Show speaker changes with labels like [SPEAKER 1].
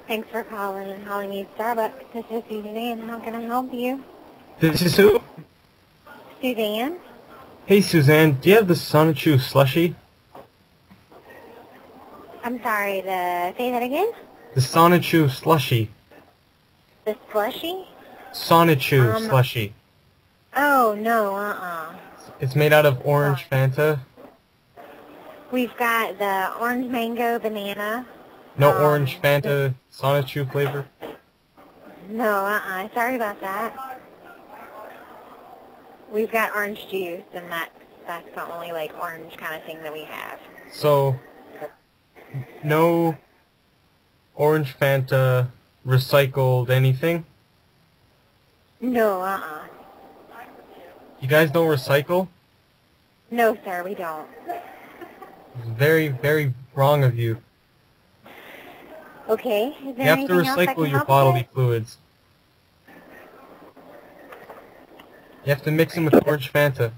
[SPEAKER 1] Thanks for calling and calling me Starbucks. This is Suzanne. How can I help you?
[SPEAKER 2] This is who?
[SPEAKER 1] Suzanne?
[SPEAKER 2] Hey Suzanne, do you have the Sonichu slushie?
[SPEAKER 1] I'm sorry, say that again?
[SPEAKER 2] The Sonichu slushie.
[SPEAKER 1] The slushie?
[SPEAKER 2] Sonichu slushie.
[SPEAKER 1] Oh, no,
[SPEAKER 2] It's made out of orange Fanta.
[SPEAKER 1] We've got the orange mango banana.
[SPEAKER 2] No orange Fanta Sonichu flavor?
[SPEAKER 1] No, sorry about that. We've got orange juice, and that's the only, like, orange kind of thing that we have.
[SPEAKER 2] So, no orange Fanta recycled anything?
[SPEAKER 1] No,
[SPEAKER 2] You guys don't recycle?
[SPEAKER 1] No, sir, we don't.
[SPEAKER 2] It's very, very wrong of you.
[SPEAKER 1] Okay, is
[SPEAKER 2] You
[SPEAKER 1] there
[SPEAKER 2] have to
[SPEAKER 1] anything else I can
[SPEAKER 2] recycle your
[SPEAKER 1] help
[SPEAKER 2] bodily
[SPEAKER 1] with?
[SPEAKER 2] fluids. You have to mix them with orange Fanta.